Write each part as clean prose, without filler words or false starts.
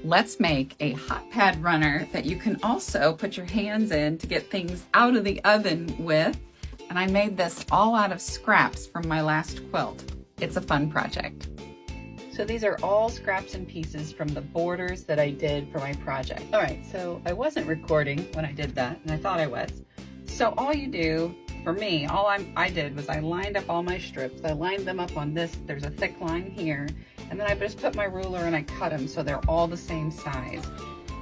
Let's make a hot pad runner that you can also put your hands in to get things out of the oven with. And I made this all out of scraps from my last quilt. It's a fun project. So these are all scraps and pieces from the borders that I did for my project. All right, so I wasn't recording when I did that, and I thought I was. So all you do, for me, all I did was I lined up all my strips. I lined them up on this, there's a thick line here, and then I just put my ruler and I cut them so they're all the same size.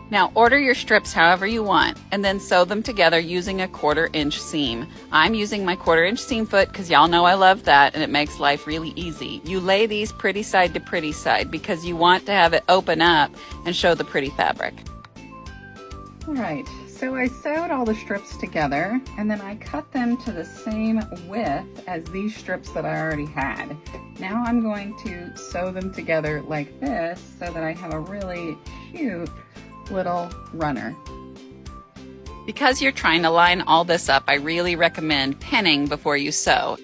Now order your strips however you want and then sew them together using a 1/4 inch seam. I'm using my 1/4 inch seam foot because y'all know I love that and it makes life really easy. You lay these pretty side to pretty side because you want to have it open up and show the pretty fabric. All right, so I sewed all the strips together and then I cut them to the same width as these strips that I already had. Now I'm going to sew them together like this so that I have a really cute little runner. Because you're trying to line all this up, I really recommend pinning before you sew.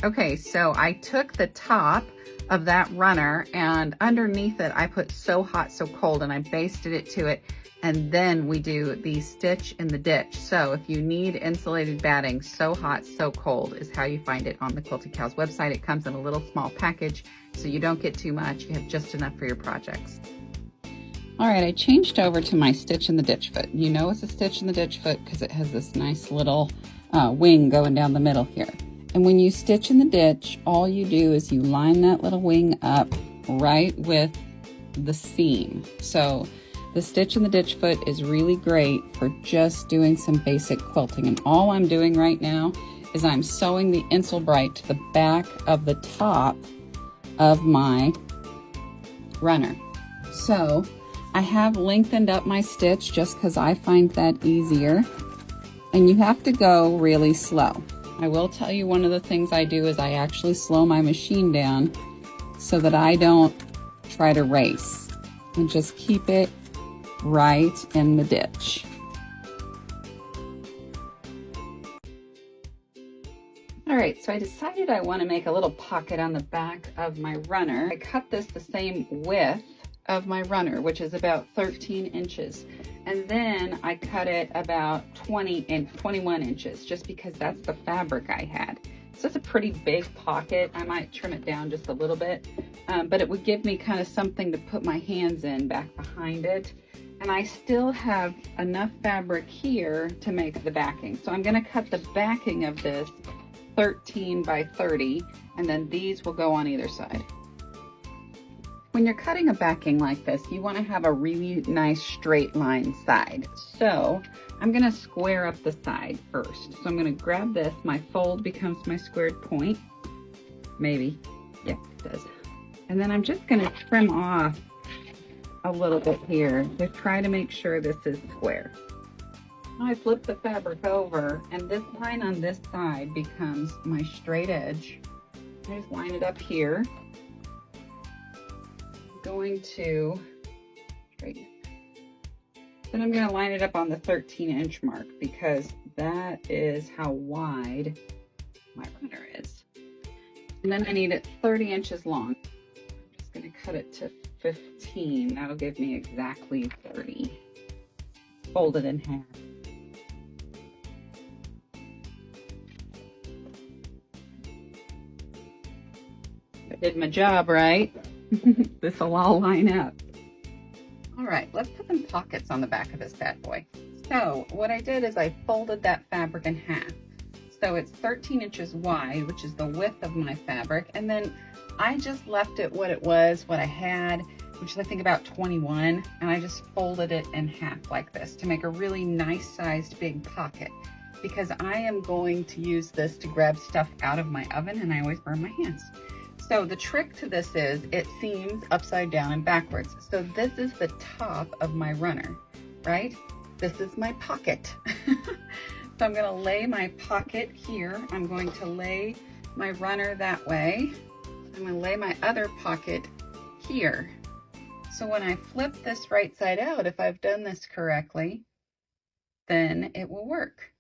Okay, so I took the top of that runner and underneath it I put So Hot So Cold and I basted it to it, and then we do the stitch in the ditch. So if you need insulated batting, So Hot So Cold is how you find it on the Quilted Cows website. It comes in a little small package so you don't get too much, you have just enough for your projects. All right, I changed over to my stitch in the ditch foot. You know it's a stitch in the ditch foot because it has this nice little wing going down the middle here. And when you stitch in the ditch, all you do is you line that little wing up right with the seam. So the stitch in the ditch foot is really great for just doing some basic quilting. And all I'm doing right now is I'm sewing the Insulbright to the back of the top of my runner. So I have lengthened up my stitch just because I find that easier, and you have to go really slow. I will tell you one of the things I do is I actually slow my machine down so that I don't try to race and just keep it right in the ditch. All right, so I decided I want to make a little pocket on the back of my runner. I cut this the same width of my runner, which is about 13 inches. And then I cut it about 21 inches, just because that's the fabric I had. So it's a pretty big pocket. I might trim it down just a little bit, but it would give me kind of something to put my hands in back behind it. And I still have enough fabric here to make the backing. So I'm gonna cut the backing of this 13 by 30, and then these will go on either side. When you're cutting a backing like this, you want to have a really nice straight line side. So I'm going to square up the side first. So I'm going to grab this, my fold becomes my squared point. Maybe, yeah, it does. And then I'm just going to trim off a little bit here to try to make sure this is square. Now I flip the fabric over and this line on this side becomes my straight edge. I just line it up here. Going to straighten it. Then I'm going to line it up on the 13-inch mark because that is how wide my runner is. And then I need it 30 inches long. I'm just going to cut it to 15. That'll give me exactly 30. Fold it in half. I did my job right. This will all line up. All right, let's put some pockets on the back of this bad boy. So what I did is I folded that fabric in half. So it's 13 inches wide, which is the width of my fabric. And then I just left it what it was, what I had, which is I think about 21. And I just folded it in half like this to make a really nice sized big pocket, because I am going to use this to grab stuff out of my oven and I always burn my hands. So the trick to this is it seams upside down and backwards. So this is the top of my runner, right? This is my pocket. So I'm going to lay my pocket here. I'm going to lay my runner that way. I'm going to lay my other pocket here. So when I flip this right side out, if I've done this correctly, then it will work.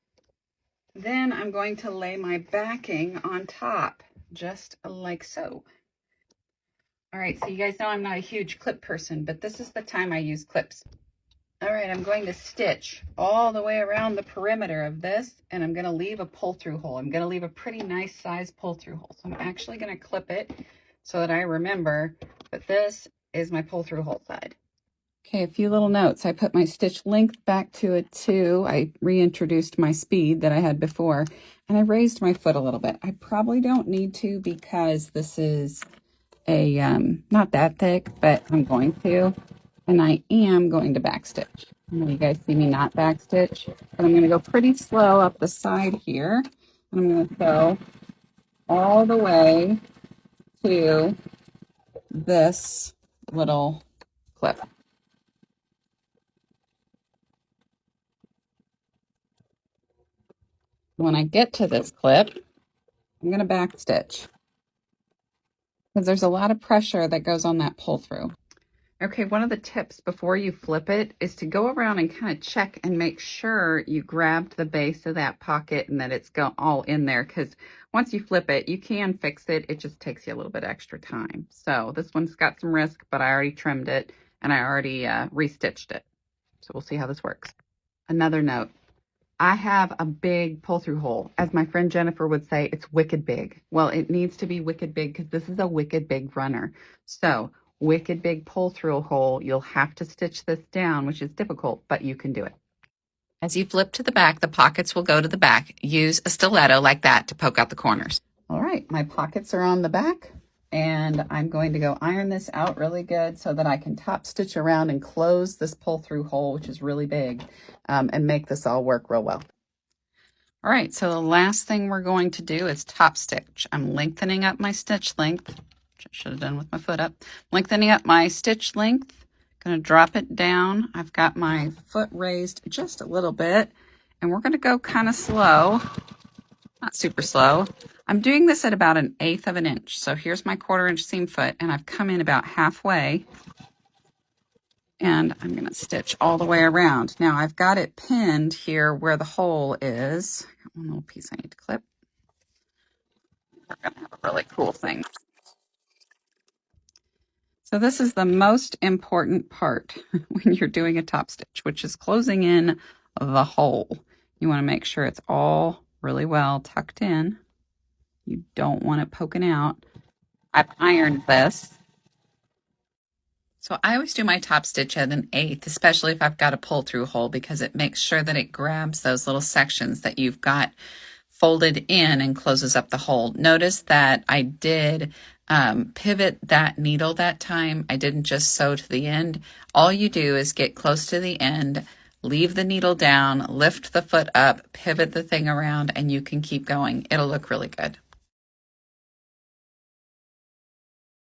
Then I'm going to lay my backing on top, just like so. All right, so you guys know I'm not a huge clip person, but this is the time I use clips. All right, I'm going to stitch all the way around the perimeter of this, and I'm going to leave a pull-through hole. I'm going to leave a pretty nice size pull-through hole. So I'm actually going to clip it so that I remember that this is my pull-through hole side. Okay, a few little notes. I put my stitch length back to a 2. I reintroduced my speed that I had before, and I raised my foot a little bit. I probably don't need to because this is a not that thick, but I'm going to. And I am going to backstitch. I know you guys see me not backstitch, but I'm going to go pretty slow up the side here. And I'm going to go all the way to this little clip. When I get to this clip, I'm going to backstitch because there's a lot of pressure that goes on that pull through. Okay, one of the tips before you flip it is to go around and kind of check and make sure you grabbed the base of that pocket and that it's all in there, because once you flip it, you can fix it. It just takes you a little bit extra time. So this one's got some risk, but I already trimmed it and I already restitched it. So we'll see how this works. Another note. I have a big pull-through hole. As my friend Jennifer would say, it's wicked big. Well, it needs to be wicked big because this is a wicked big runner. So wicked big pull-through hole, you'll have to stitch this down, which is difficult, but you can do it. As you flip to the back, the pockets will go to the back. Use a stiletto like that to poke out the corners. All right, my pockets are on the back, and I'm going to go iron this out really good so that I can top stitch around and close this pull-through hole, which is really big, and make this all work real well. All right, so the last thing we're going to do is top stitch. I'm lengthening up my stitch length, which I should have done with my foot up. Lengthening up my stitch length, gonna drop it down. I've got my foot raised just a little bit, and we're gonna go kind of slow, not super slow. I'm doing this at about 1/8 of an inch. So here's my 1/4 inch seam foot, and I've come in about halfway, and I'm going to stitch all the way around. Now I've got it pinned here where the hole is. Got one little piece I need to clip. We're going to have a really cool thing. So this is the most important part when you're doing a top stitch, which is closing in the hole. You want to make sure it's all really well tucked in. You don't want it poking out. I've ironed this. So I always do my top stitch at 1/8, especially if I've got a pull through hole, because it makes sure that it grabs those little sections that you've got folded in and closes up the hole. Notice that I did pivot that needle that time. I didn't just sew to the end. All you do is get close to the end, leave the needle down, lift the foot up, pivot the thing around, and you can keep going. It'll look really good.